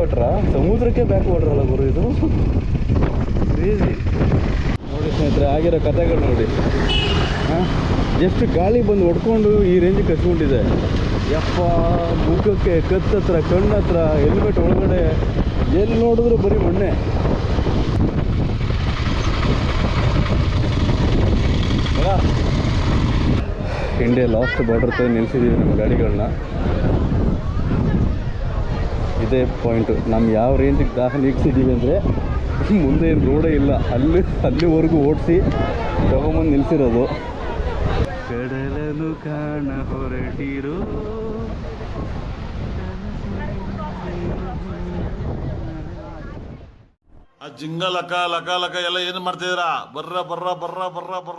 ವಾಟ್ರಾ? ಸಮುದ್ರಕ್ಕೆ back water ಅಲ್ಲ ಗುರು ಇದು. ಕ್ರೇಜಿ ನೋಡಿ ಸ್ನೇಹಿತರೆ, ಆಗಿರೋ ಕಥೆಗಳು ನೋಡಿ. ಎಷ್ಟು ಗಾಳಿ ಬಂದು ಹೊಡ್ಕೊಂಡು ಈ ರೇಂಜಿಗೆ ಕಚ್ಕೊಂಡಿದೆ. ಯಪ್ಪ, ಮುಖಕ್ಕೆ, ಕತ್ತತ್ರ, ಕಣ್ಣತ್ರ, ಹೆಲ್ಮೆಟ್ ಒಳಗಡೆ ಎಲ್ಲಿ ನೋಡಿದ್ರು ಬರೀ ಮಣ್ಣೆ. ಇಂಡಿಯಾ ಲಾಸ್ಟ್ ಬಾರ್ಡರ್ ತಂದು ನಿಲ್ಸಿದ್ದೀವಿ ನಮ್ಮ ಗಾಡಿಗಳನ್ನ. ಇದೇ ಪಾಯಿಂಟು, ನಮ್ಮ ಯಾವ ರೇಂಜಿಗೆ ದಾಖಲೆ ಇಕ್ಸಿದ್ದೀವಿ ಅಂದರೆ ಮುಂದೆ ಏನು ರೋಡೇ ಇಲ್ಲ, ಅಲ್ಲಿವರೆಗೂ ಓಡಿಸಿ ತಗೊಂಬಂದು ನಿಲ್ಸಿರೋದು. ಕಡಲನು ಕಾಣ ಹೊರಟಿರೋ ಆ ಜಿಂಗ ಲಕ ಲಕ ಲಕ ಎಲ್ಲ ಏನು ಮಾಡ್ತಿದ್ದೀರಾ? ಬರ್ರ ಬರ್ರ ಬರ್ರ ಬರ್ರ ಬರ್ರ